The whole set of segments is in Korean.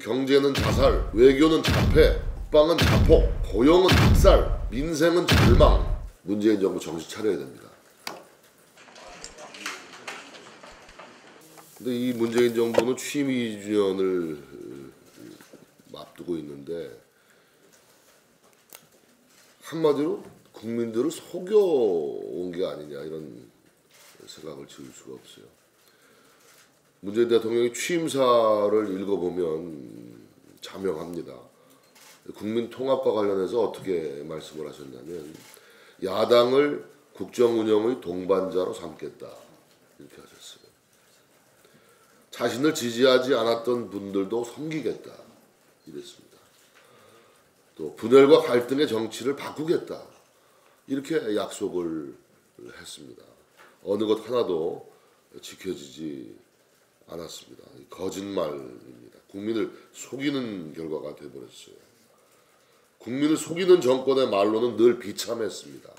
경제는 자살, 외교는 자폐, 국방은 자폭, 고용은 학살, 민생은 절망. 문재인 정부 정신 차려야 됩니다. 근데 이 문재인 정부는 취임 2주년을 앞두고 있는데 한마디로 국민들을 속여온 게 아니냐 이런 생각을 지을 수가 없어요. 문재인 대통령이 취임사를 읽어보면 자명합니다. 국민 통합과 관련해서 어떻게 말씀을 하셨냐면 야당을 국정 운영의 동반자로 삼겠다 이렇게 하셨어요. 자신을 지지하지 않았던 분들도 섬기겠다 이랬습니다. 또 분열과 갈등의 정치를 바꾸겠다 이렇게 약속을 했습니다. 어느 것 하나도 지켜지지 않았습니다. 거짓말입니다. 국민을 속이는 결과가 되어버렸어요. 국민을 속이는 정권의 말로는 늘 비참했습니다.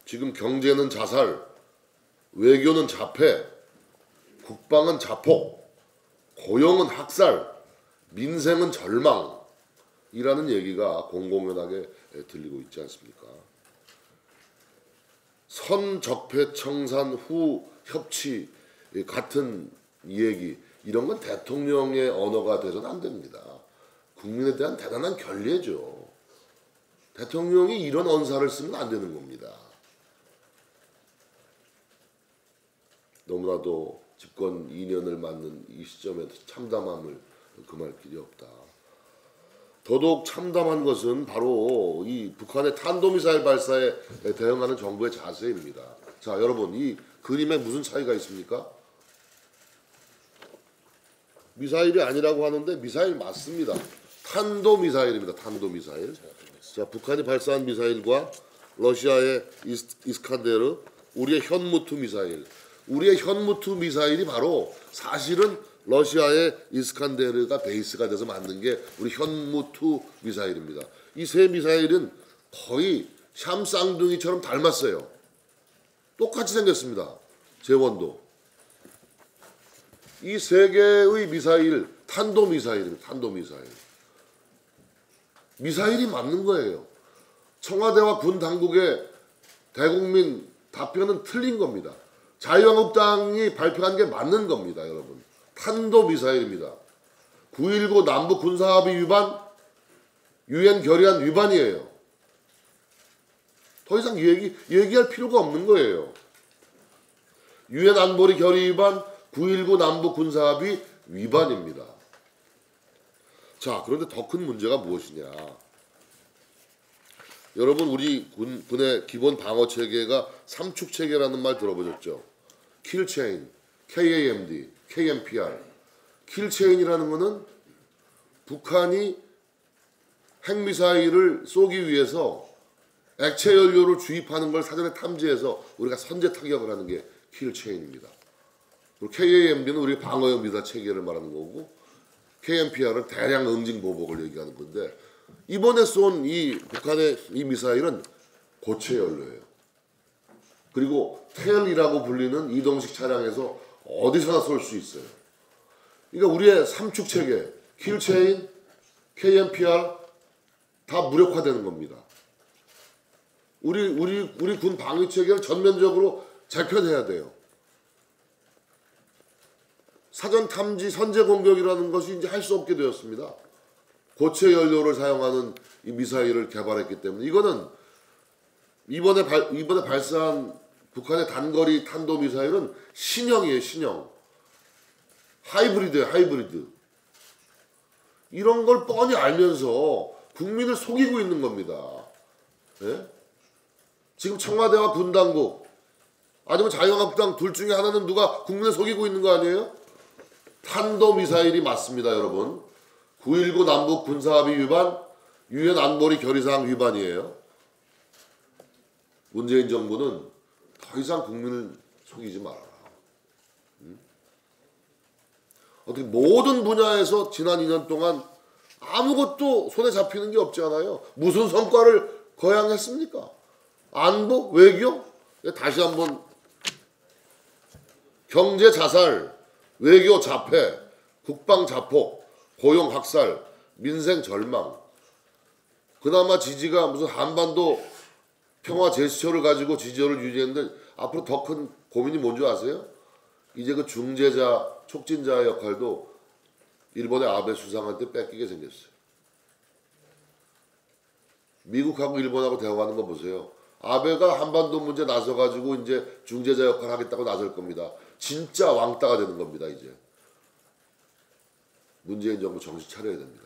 지금 경제는 자살, 외교는 자폐, 국방은 자폭, 고용은 학살, 민생은 절망이라는 얘기가 공공연하게 들리고 있지 않습니까? 선적폐청산 후 협치 같은 얘기 이런 건 대통령의 언어가 돼서는 안 됩니다. 국민에 대한 대단한 결례죠. 대통령이 이런 언사를 쓰면 안 되는 겁니다. 너무나도 집권 2년을 맞는 이 시점에 참담함을 금할 길이 없다. 더더욱 참담한 것은 바로 이 북한의 탄도미사일 발사에 대응하는 정부의 자세입니다. 자, 여러분 이 그림에 무슨 차이가 있습니까? 미사일이 아니라고 하는데 미사일 맞습니다. 탄도미사일입니다. 탄도미사일. 자, 북한이 발사한 미사일과 러시아의 이스칸데르, 우리의 현무투 미사일. 우리의 현무투 미사일이 바로 사실은 러시아의 이스칸데르가 베이스가 돼서 만든 게 우리 현무투 미사일입니다. 이 세 미사일은 거의 샴쌍둥이처럼 닮았어요. 똑같이 생겼습니다. 재원도. 이 세 개의 미사일, 탄도미사일입니다. 탄도미사일. 미사일이 맞는 거예요. 청와대와 군 당국의 대국민 답변은 틀린 겁니다. 자유한국당이 발표한 게 맞는 겁니다, 여러분. 탄도미사일입니다. 9.19 남북 군사합의 위반, 유엔 결의안 위반이에요. 더 이상 얘기할 필요가 없는 거예요. 유엔 안보리 결의 위반, 9.19 남북 군사합의 위반입니다. 자, 그런데 더 큰 문제가 무엇이냐. 여러분 우리 군의 기본 방어 체계가 삼축 체계라는 말 들어보셨죠? 킬체인, KAMD, KMPR. 킬체인이라는 것은 북한이 핵미사일을 쏘기 위해서 액체 연료를 주입하는 걸 사전에 탐지해서 우리가 선제 타격을 하는 게 킬체인입니다. 그리고 KAMD는 우리 방어용 미사 체계를 말하는 거고 KMPR은 대량 응징 보복을 얘기하는 건데 이번에 쏜 이 북한의 이 미사일은 고체 연료예요. 그리고 텔이라고 불리는 이동식 차량에서 어디서나 쏠 수 있어요. 그러니까 우리의 삼축 체계, 킬체인, KMPR 다 무력화되는 겁니다. 우리 군 방위 체계를 전면적으로 재편해야 돼요. 사전 탐지 선제 공격이라는 것이 이제 할 수 없게 되었습니다. 고체 연료를 사용하는 이 미사일을 개발했기 때문에 이거는 이번에 발사한 북한의 단거리 탄도 미사일은 신형이에요, 신형. 하이브리드예요, 하이브리드. 이런 걸 뻔히 알면서 국민을 속이고 있는 겁니다. 예? 지금 청와대와 군 당국 아니면 자유한국당 둘 중에 하나는 누가 국민을 속이고 있는 거 아니에요? 탄도미사일이 맞습니다, 여러분. 9.19 남북 군사합의 위반, 유엔 안보리 결의사항 위반이에요. 문재인 정부는 더 이상 국민을 속이지 말아라. 어떻게 모든 분야에서 지난 2년 동안 아무것도 손에 잡히는 게 없지 않아요? 무슨 성과를 거양했습니까? 안보? 외교? 다시 한번 경제 자살, 외교 자폐, 국방 자폭, 고용 학살, 민생 절망. 그나마 지지가 무슨 한반도 평화 제스처를 가지고 지지율을 유지했는데 앞으로 더 큰 고민이 뭔지 아세요? 이제 그 중재자, 촉진자의 역할도 일본의 아베 수상한테 뺏기게 생겼어요. 미국하고 일본하고 대화하는 거 보세요. 아베가 한반도 문제 나서가지고 이제 중재자 역할 하겠다고 나설 겁니다. 진짜 왕따가 되는 겁니다, 이제. 문재인 정부 정신 차려야 됩니다.